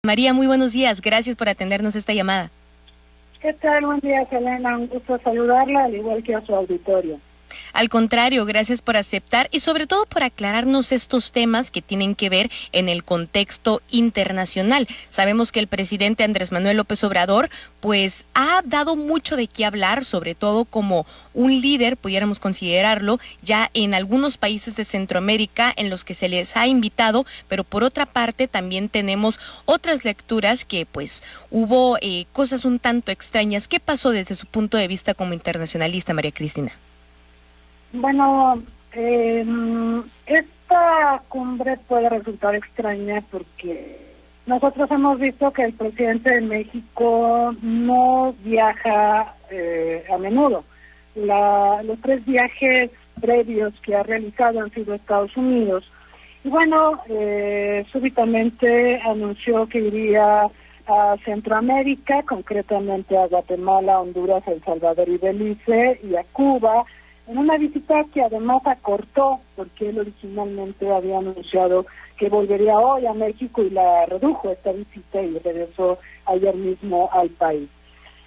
María, muy buenos días. Gracias por atendernos esta llamada. ¿Qué tal? Buen día, Selena. Un gusto saludarla, al igual que a su auditorio. Al contrario, gracias por aceptar y sobre todo por aclararnos estos temas que tienen que ver en el contexto internacional. Sabemos que el presidente Andrés Manuel López Obrador pues ha dado mucho de qué hablar, sobre todo como un líder, pudiéramos considerarlo, ya en algunos países de Centroamérica en los que se les ha invitado, pero por otra parte también tenemos otras lecturas que pues hubo cosas un tanto extrañas. ¿Qué pasó desde su punto de vista como internacionalista, María Cristina? Bueno, esta cumbre puede resultar extraña porque nosotros hemos visto que el presidente de México no viaja a menudo. Los 3 viajes previos que ha realizado han sido a Estados Unidos. Y bueno, súbitamente anunció que iría a Centroamérica, concretamente a Guatemala, Honduras, El Salvador y Belice, y a Cuba, en una visita que además acortó, porque él originalmente había anunciado que volvería hoy a México y la redujo esta visita y regresó ayer mismo al país.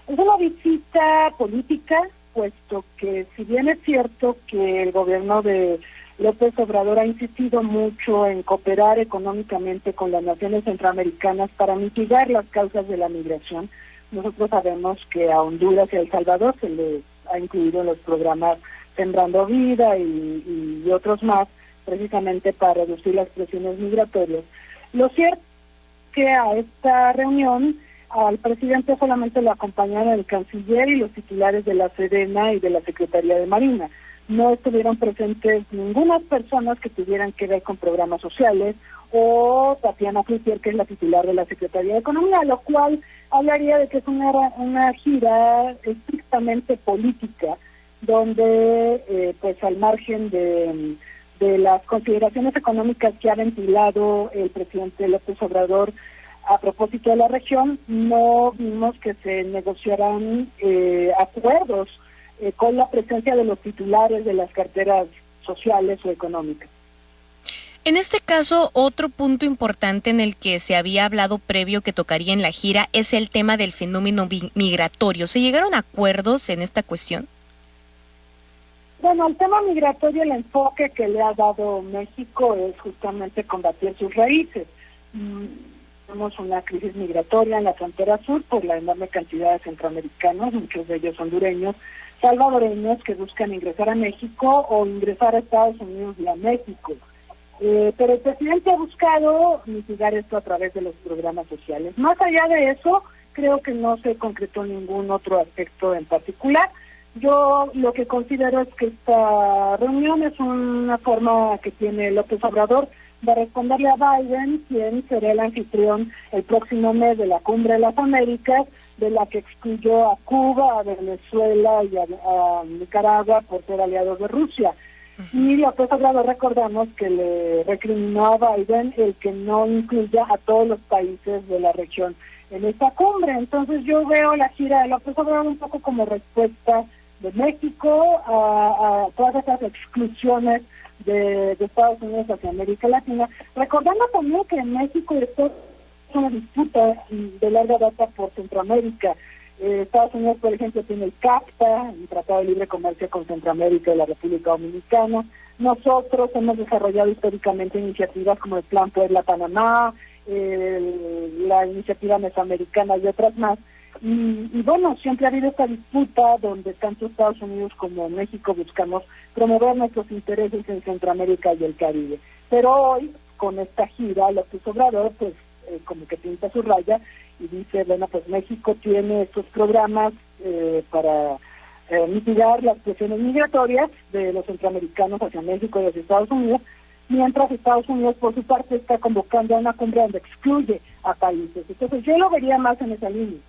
Es una visita política, puesto que si bien es cierto que el gobierno de López Obrador ha insistido mucho en cooperar económicamente con las naciones centroamericanas para mitigar las causas de la migración, nosotros sabemos que a Honduras y a El Salvador se les ha incluido en los programas Sembrando Vida y otros más, precisamente para reducir las presiones migratorias. Lo cierto es que a esta reunión al presidente solamente lo acompañaron el canciller y los titulares de la Sedena y de la Secretaría de Marina. No estuvieron presentes ninguna persona que tuvieran que ver con programas sociales, o Tatiana Cloutier, que es la titular de la Secretaría de Economía, lo cual hablaría de que es una gira estrictamente política, donde pues al margen de las consideraciones económicas que ha ventilado el presidente López Obrador a propósito de la región, no vimos que se negociaran acuerdos con la presencia de los titulares de las carteras sociales o económicas. En este caso, otro punto importante en el que se había hablado previo que tocaría en la gira es el tema del fenómeno migratorio. ¿Se llegaron a acuerdos en esta cuestión? Bueno, el tema migratorio, el enfoque que le ha dado México es justamente combatir sus raíces. Tenemos una crisis migratoria en la frontera sur por la enorme cantidad de centroamericanos, muchos de ellos hondureños, salvadoreños que buscan ingresar a México o ingresar a Estados Unidos y a México. Pero el presidente ha buscado mitigar esto a través de los programas sociales. Más allá de eso, creo que no se concretó ningún otro aspecto en particular. Yo lo que considero es que esta reunión es una forma que tiene López Obrador de responderle a Biden, quien será el anfitrión el próximo mes de la Cumbre de las Américas, de la que excluyó a Cuba, a Venezuela y a Nicaragua por ser aliados de Rusia. Y López Obrador, recordamos que le recriminó a Biden el que no incluya a todos los países de la región en esta cumbre. Entonces yo veo la gira de López Obrador un poco como respuesta de México a todas esas exclusiones de Estados Unidos hacia América Latina, recordando también que en México es una disputa de larga data por Centroamérica. Estados Unidos, por ejemplo, tiene el CAFTA, el Tratado de Libre Comercio con Centroamérica y la República Dominicana. Nosotros hemos desarrollado históricamente iniciativas como el Plan Puebla-Panamá, la iniciativa mesoamericana y otras más. Y bueno, siempre ha habido esta disputa donde tanto Estados Unidos como México buscamos promover nuestros intereses en Centroamérica y el Caribe. Pero hoy, con esta gira, López Obrador, pues como que pinta su raya y dice, bueno, pues México tiene estos programas para mitigar las presiones migratorias de los centroamericanos hacia México y hacia Estados Unidos, mientras Estados Unidos, por su parte, está convocando a una cumbre donde excluye a países. Entonces yo lo vería más en esa línea.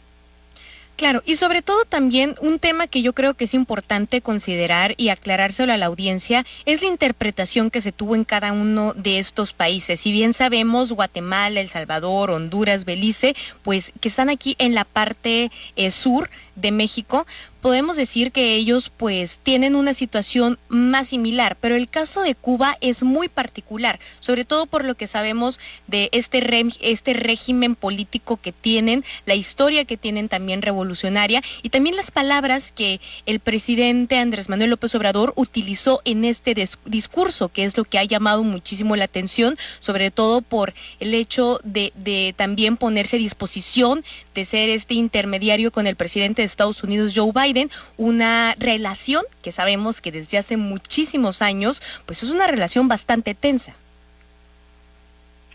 Claro, y sobre todo también un tema que yo creo que es importante considerar y aclarárselo a la audiencia es la interpretación que se tuvo en cada uno de estos países. Si bien sabemos Guatemala, El Salvador, Honduras, Belice, pues que están aquí en la parte sur de México, podemos decir que ellos pues tienen una situación más similar, pero el caso de Cuba es muy particular, sobre todo por lo que sabemos de este régimen político que tienen, la historia que tienen también revolucionaria y también las palabras que el presidente Andrés Manuel López Obrador utilizó en este discurso, que es lo que ha llamado muchísimo la atención, sobre todo por el hecho de también ponerse a disposición de ser este intermediario con el presidente de Estados Unidos, Joe Biden, una relación que sabemos que desde hace muchísimos años, pues es una relación bastante tensa.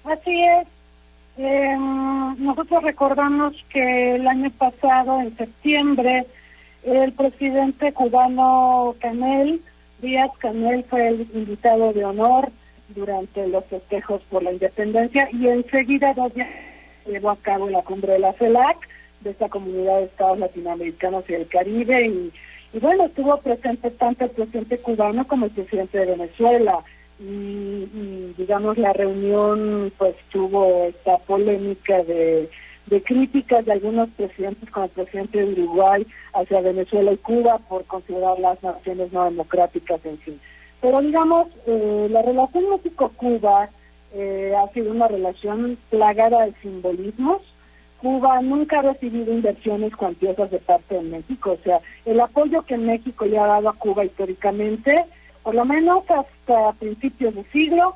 Así es. Nosotros recordamos que el año pasado, en septiembre, el presidente cubano Díaz-Canel fue el invitado de honor durante los festejos por la independencia y enseguida 2 días llevó a cabo la cumbre de la CELAC, de esta comunidad de estados latinoamericanos y del Caribe, y bueno, estuvo presente tanto el presidente cubano como el presidente de Venezuela, y digamos la reunión pues tuvo esta polémica de críticas de algunos presidentes, como el presidente de Uruguay, hacia Venezuela y Cuba por considerar las naciones no democráticas, en fin. Pero digamos, la relación México-Cuba ha sido una relación plagada de simbolismos. Cuba nunca ha recibido inversiones cuantiosas de parte de México, o sea, el apoyo que México le ha dado a Cuba históricamente, por lo menos hasta principios de siglo,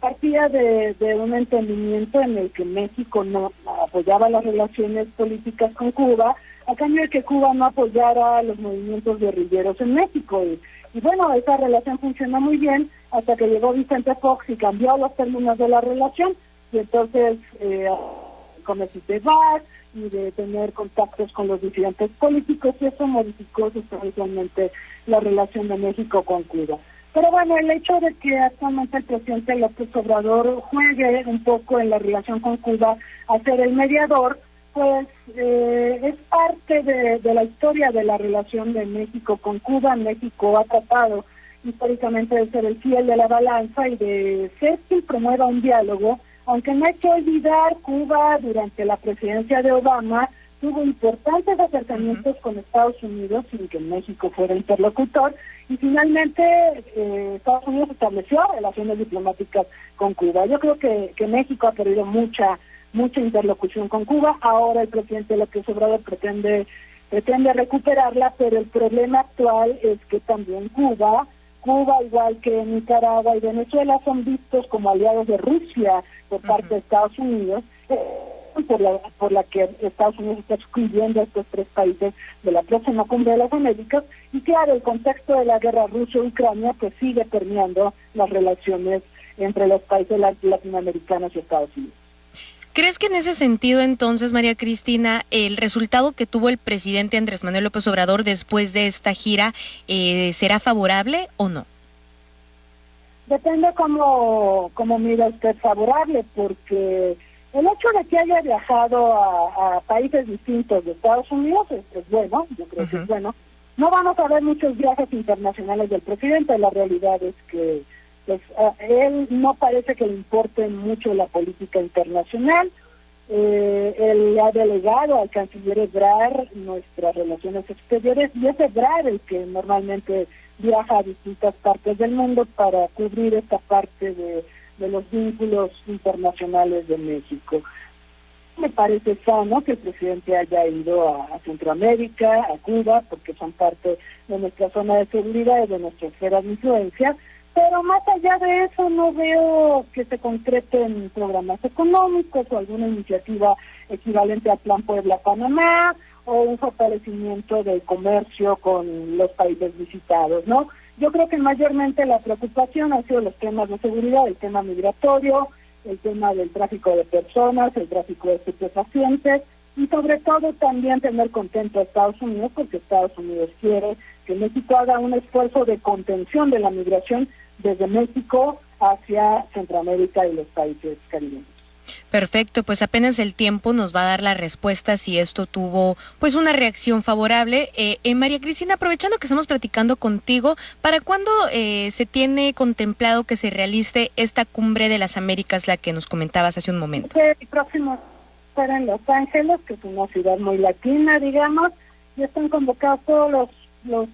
partía de un entendimiento en el que México no apoyaba las relaciones políticas con Cuba, a cambio de que Cuba no apoyara los movimientos guerrilleros en México. Y bueno, esa relación funcionó muy bien hasta que llegó Vicente Fox y cambió los términos de la relación, y entonces con el CITEVAR y de tener contactos con los disidentes políticos, y eso modificó sustancialmente la relación de México con Cuba. Pero bueno, el hecho de que actualmente el presidente López Obrador juegue un poco en la relación con Cuba a ser el mediador, pues es parte de la historia de la relación de México con Cuba. México ha tratado históricamente de ser el fiel de la balanza y de ser quien promueva un diálogo, aunque no hay que olvidar, Cuba durante la presidencia de Obama tuvo importantes acercamientos con Estados Unidos sin que México fuera interlocutor, y finalmente Estados Unidos estableció relaciones diplomáticas con Cuba. Yo creo que México ha perdido mucha interlocución con Cuba. Ahora el presidente López Obrador pretende recuperarla, pero el problema actual es que también Cuba, igual que Nicaragua y Venezuela, son vistos como aliados de Rusia por parte de Estados Unidos, por la que Estados Unidos está excluyendo a estos 3 países de la próxima cumbre de las Américas. Y claro, el contexto de la guerra Rusia-Ucrania pues sigue permeando las relaciones entre los países latinoamericanos y Estados Unidos. ¿Crees que en ese sentido entonces, María Cristina, el resultado que tuvo el presidente Andrés Manuel López Obrador después de esta gira será favorable o no? Depende cómo mira usted favorable, porque el hecho de que haya viajado a países distintos de Estados Unidos es bueno, yo creo que es bueno. No vamos a ver muchos viajes internacionales del presidente. La realidad es que pues, él no parece que le importe mucho la política internacional. Él le ha delegado al canciller Ebrard nuestras relaciones exteriores, y es Ebrard el que normalmente viaja a distintas partes del mundo para cubrir esta parte de los vínculos internacionales de México. Me parece sano que el presidente haya ido a Centroamérica, a Cuba, porque son parte de nuestra zona de seguridad y de nuestra esfera de influencia, pero más allá de eso no veo que se concreten programas económicos o alguna iniciativa equivalente al Plan Puebla-Panamá o un fortalecimiento del comercio con los países visitados, ¿no? Yo creo que mayormente la preocupación ha sido los temas de seguridad, el tema migratorio, el tema del tráfico de personas, el tráfico de estupefacientes, y sobre todo también tener contento a Estados Unidos, porque Estados Unidos quiere que México haga un esfuerzo de contención de la migración desde México hacia Centroamérica y los países caribeños. Perfecto, pues apenas el tiempo nos va a dar la respuesta si esto tuvo pues una reacción favorable. María Cristina, aprovechando que estamos platicando contigo, ¿para cuándo se tiene contemplado que se realice esta cumbre de las Américas, la que nos comentabas hace un momento? El próximo será en Los Ángeles, que es una ciudad muy latina, digamos, y están convocados todos los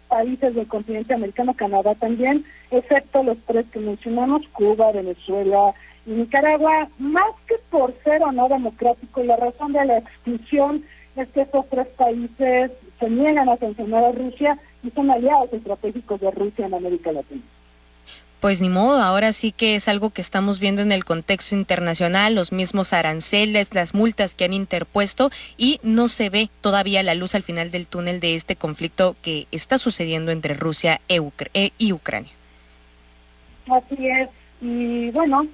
países del continente americano, Canadá también, excepto los 3 que mencionamos, Cuba, Venezuela y Nicaragua, más que por ser o no democrático, y la razón de la exclusión es que estos 3 países se niegan a sancionar a Rusia y son aliados estratégicos de Rusia en América Latina. Pues ni modo, ahora sí que es algo que estamos viendo en el contexto internacional, los mismos aranceles, las multas que han interpuesto, y no se ve todavía la luz al final del túnel de este conflicto que está sucediendo entre Rusia y Ucrania. Así es, y bueno,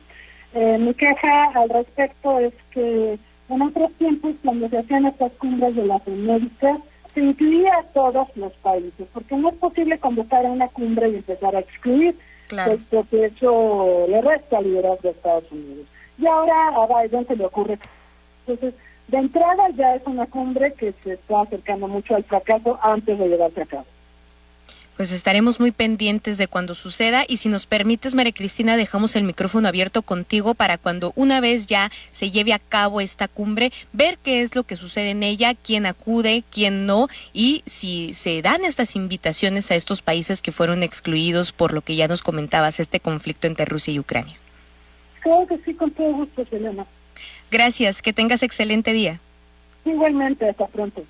mi queja al respecto es que en otros tiempos, cuando se hacían estas cumbres de las Américas, se incluía a todos los países, porque no es posible convocar a una cumbre y empezar a excluir. Claro. Puesto que eso le resta liderazgo a Estados Unidos. Y ahora a Biden se le ocurre. Entonces, de entrada ya es una cumbre que se está acercando mucho al fracaso antes de llevarse a cabo. Pues estaremos muy pendientes de cuando suceda, y si nos permites, María Cristina, dejamos el micrófono abierto contigo para cuando una vez ya se lleve a cabo esta cumbre, ver qué es lo que sucede en ella, quién acude, quién no, y si se dan estas invitaciones a estos países que fueron excluidos por lo que ya nos comentabas, este conflicto entre Rusia y Ucrania. Claro que sí, con todo gusto, Selena. Gracias, que tengas excelente día. Igualmente, hasta pronto.